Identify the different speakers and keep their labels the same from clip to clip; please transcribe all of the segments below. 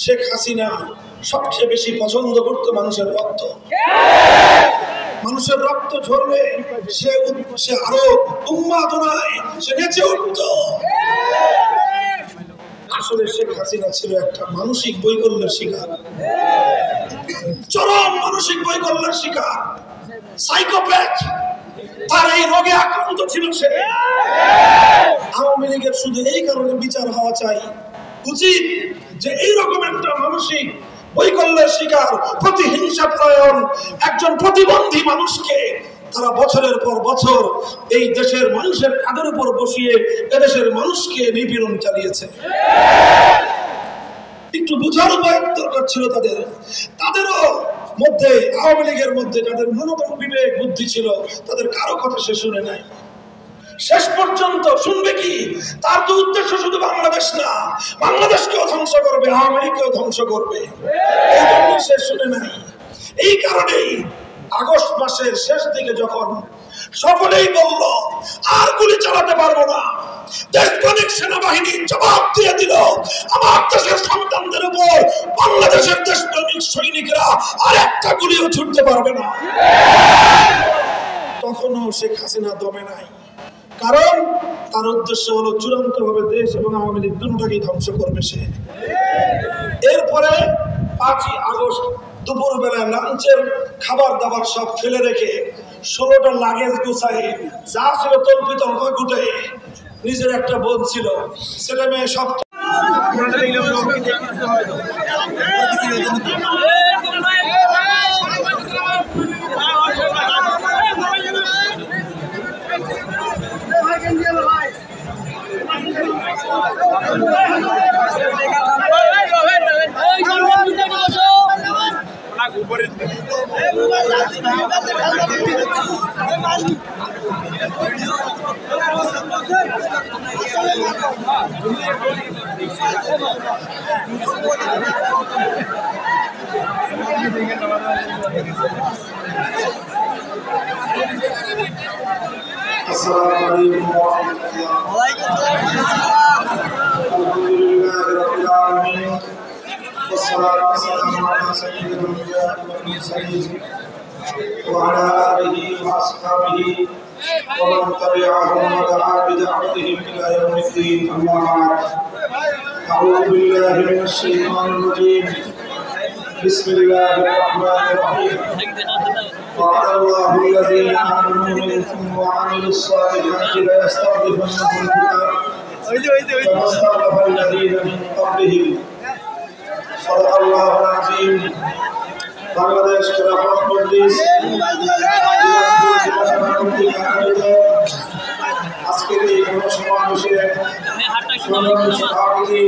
Speaker 1: শেখ হাসিনা সবচেয়ে বেশি পছন্দ করতো মানুষের রক্ত। মানুষের রক্ত ঝরলে সে আরো উন্মাদনায় সে নেচে উঠত। আসলে শেখ হাসিনা ছিল একটা মানসিক বৈকল্যের শিকার, চরম মানসিক বৈকল্যের শিকার, সাইকোপ্যাথ। তার এই রোগে আক্রান্ত ছিল সে। আওয়ামী লীগের শুধু এই কারণে বিচার হওয়া চাই, উচিত যে এইরকম একটা মানসিক বৈকল্যের শিকার, প্রতিহিংসা প্রয়ণ একজন প্রতিবন্ধী মানুষকে তারা বছরের পর বছর এই দেশের মানুষের কাঁধের উপর বসিয়ে এদেশের মানুষকে নিপীড়ন চালিয়েছে। একটু বোঝার উপায় দরকার ছিল তাদেরও মধ্যে, আওয়ামী লীগের মধ্যে যাদের ন্যূনতম বিবেক বুদ্ধি ছিল, তাদের কারো কথা সে শুনে নাই। শেষ পর্যন্ত শুনবে কি? তার তো উদ্দেশ্য শুধু বাংলাদেশ না, বাংলাদেশকেও ধ্বংস করবে, আওয়ামী লীগকেও ধ্বংস করবে। এই জন্যই সে শুনে নাই। এই কারণেই আগস্ট মাসের শেষ দিকে যখন সকলেই বলল আর গুলি চালাতে পারবো না, দেশপ্রেমিক সেনাবাহিনী জবাব দিয়ে দিল, আমার দেশের সন্তানদের উপর বাংলাদেশের দেশপ্রেমিক সৈনিকরা আর একটা গুলিও ছুটতে পারবে না। তখনও শেখ হাসিনা দমে নাই, কারণ তার উদ্দেশ্য হলো চূড়ান্ত ভাবে দেশ এবং আওয়ামী লীগ দুটোকেই ধ্বংস করবে সে। এরপরে 5ই আগস্ট দুপুর বেলায় লাঞ্চের খাবার দাবার সব ফেলে রেখে 16টা লাগেজ গুছাই যা ছিল তল্পিতল গুটে, নিজের একটা বোন ছিল, ছেলে মেয়ে সব وعلى آله وأصحابه ومن تبعهم ودعا بدعوتهم إلى يوم الدين. أما بعد، أعوذ بالله من الشيطان الرجيم. بسم الله الرحمن الرحيم. وعلى الله الذين آمنوا منكم وعملوا الصالحات ليستخلفنهم في الأرض كما استخلف الذين من قبلهم. صدق الله العظيم. বাংলাদেশ খেলাফত মজলিস আজকের এই গণসমাবেশে সভাপতি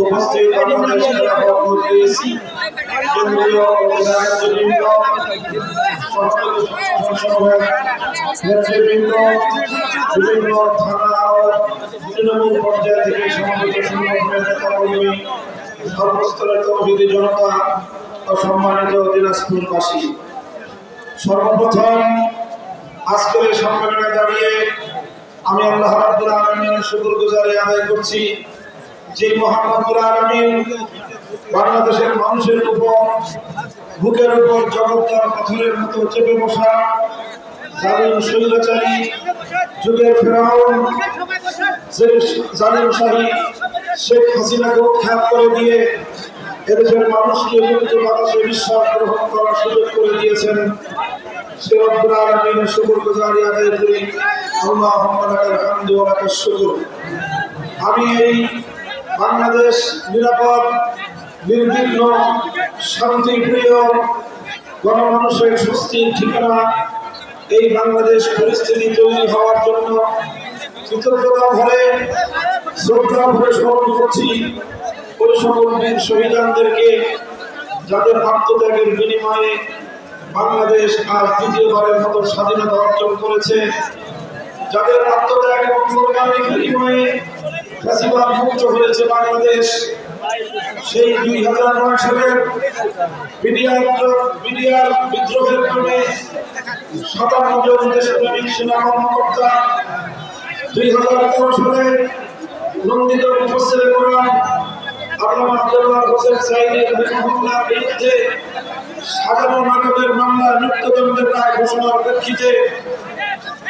Speaker 1: উপস্থিত বাংলাদেশ খেলাফত মজলিস কেন্দ্রীয় নেতৃবৃন্দ, বিভিন্ন থানা ও তৃণমূল পর্যায় থেকে সমবেত সংগঠনের নেতাকর্মী, সর্বস্তরের তৌহিদি জনতা ও সম্মানিত দিনাজপুরবাসী, সর্বপ্রথম আজকের এই সম্মেলনে দাঁড়িয়ে আমি আল্লাহ রাব্বুল আলামিনের শুকরগুজারি আদায় করছি, যে মহান রব্বুল আলামিন বাংলাদেশের মানুষের উপর বুকের উপর জগদ্দল পাথরের মতো চেপে বসা জালিম স্বৈরাচারী যুগের ফেরাউন জালিম শাহী শেখ হাসিনাকে উৎখাত করে দিয়ে এদেশের মানুষকে মুক্ত বাতাসে বিশ্বাস গ্রহণ করার সুযোগ করে দিয়েছেন। সে রব্বুল আলামিনের শুকরগুজারি আদায় করি। আল্লাহুম্মা লাকাল হামদু ওয়া লাকাশ শুকর। আমি এই বাংলাদেশ নিরাপদ, নির্বিঘ্ন, শান্তিপ্রিয় গণমানুষের স্বস্তির ঠিকানা এই বাংলাদেশ পরিস্থিতি তৈরি হওয়ার জন্য কৃতজ্ঞতা ভরে, শ্রদ্ধা ভরে স্মরণ করছি ওই সকল বীর শহীদানদেরকে যাদের আত্মত্যাগের বিনিময়ে বাংলাদেশ আজ দ্বিতীয়বারের মতো স্বাধীনতা অর্জন করেছে, যাদের আত্মত্যাগ এবং কোরবানির বিনিময়ে ফ্যাসিবাদ মুক্ত হয়েছে বাংলাদেশ। সেই 2009 সালের বিডিআর বিদ্রোহের নামে 57 জন দেশপ্রেমিক সেনা কর্মকর্তা 2013 সালে নন্দিত মুফাসসিরে কোরআন আল্লামা আব্দুল্লাহ হোসেন সাঈদী রাহিমাহুল্লাহর বিরুদ্ধে সাজানো নাটকের মামলা মৃত্যুদণ্ডের রায় ঘোষণার প্রেক্ষিতে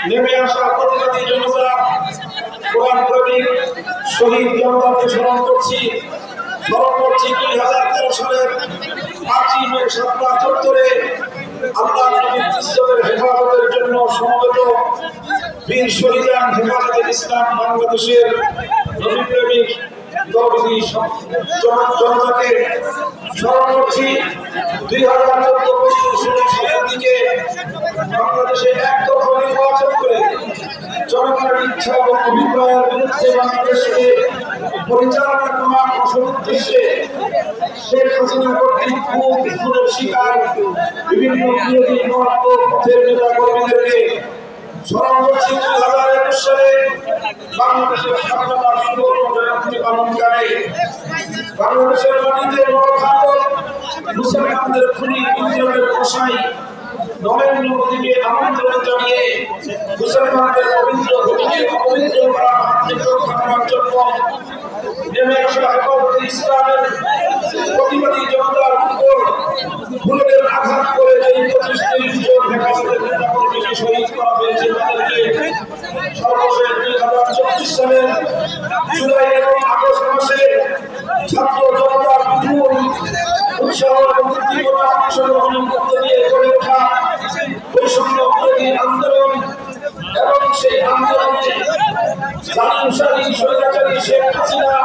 Speaker 1: নেমে আসা প্রতিবাদী জনতা কোরআন প্রেমিক শহীদ জনতাকে স্মরণ করছি 2013 সালের 5ই মে শাপলা চত্বরে আল্লাহর নবীর ইজ্জতের হেফাজতের জন্য সমবেত বীর শহীদান হেফাজতে ইসলাম বাংলাদেশের নবী প্রেমিক জনতাকে স্মরণ করছি। 2014-15 সালের দিকে বাংলাদেশে একদফা নির্বাচন করে জনগণের ইচ্ছা এবং অভিপ্রায়ের বিরুদ্ধে বাংলাদেশকে পরিচালনা করার আসল উদ্দেশ্যে শেখ হাসিনা কর্তৃক খুনের শিকার বিভিন্ন বিরোধী পথের নেতা কর্মীদেরকে স্মরণ করছি। 2021 সালে বাংলাদেশের স্বাধীনতা সুবর্ণ জয়ন্তী পালনকালে বাংলাদেশের মাটিতে নরখাত মুসলমানদের খুনি গুজরাটের কসাই নরেন্দ্র মোদীকে আমন্ত্রণ জানিয়ে মুসলমানদের পবিত্র ভূমিকে অপবিত্র করার জন্য নেমে আসা হেফাজতে ইসলামের প্রতিবাদী জনতার উপর বুলেটের আঘাত করে এই 25-30 জন হেফাজতের নেতা কর্মীকে শহীদ করা হয়েছে তাদেরকে সর্বশেষ 2024 সালের জুলাই এবং আগস্ট মাসে ছাত্র জনতার বিপুল উৎসাহ এবং উদ্দীপনা অংশগ্রহণের মধ্য দিয়ে গড়ে ওঠা বৈষম্য বিরোধী আন্দোলন এবং সেই আন্দোলনে জালিমশালী স্বৈরাচারী শেখ হাসিনা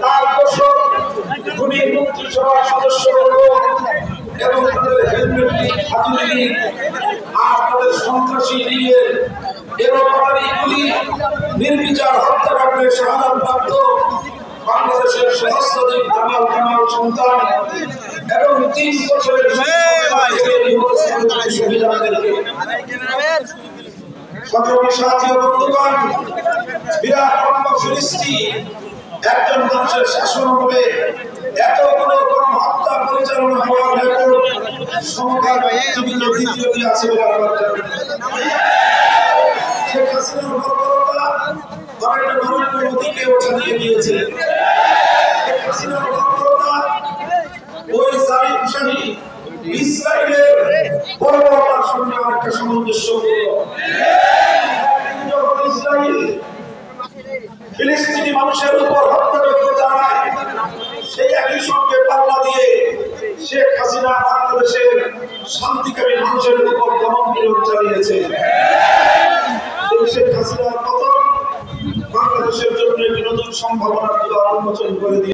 Speaker 1: তার দোসর খুনি মন্ত্রিসভার সদস্যবর্গ এবং তাদের হেলমেট লীগ হাতুড়ি লীগ আর তাদের সন্ত্রাসী লীগের এরকমই নির্বিচার হত্যাকাণ্ডে শাহাদাতপ্রাপ্ত বাংলাদেশের সহস্রাধিক জামাল কামাল সন্তান এবং 3 বছরের শহীদদেরকে সাথী বন্ধুগণ, বিরাট লম্বা ফিরিস্তি একজন মানুষের শাসন হবে এতগুলো গণহত্যা পরিচালনা হওয়ার রেকর্ড সমকাল পৃথিবীতে দ্বিতীয়টি আছে বলে আমার জানা। শেখ হাসিনার বর্বরতা অনেকটা নরেন্দ্র মোদীকেও ছাড়িয়ে দিয়েছে। শেখ হাসিনার বর্বরতা ওই জালিমশাহী ইসরায়েলের বর্বরতার সঙ্গে অনেকটা সামঞ্জস্যপূর্ণ। যখন ইসরায়েল ফিলিস্তিনি মানুষের উপর হত্যাযজ্ঞ চালায় সেই একই সঙ্গে পাল্লা দিয়ে শেখ হাসিনা বাংলাদেশের শান্তিকামী মানুষের উপর দমন বিরোধ চালিয়েছে। শেখ হাসিনার পতন বাংলাদেশের জন্য একটি নতুন সম্ভাবনার দ্বার উন্মোচন করে দিয়ে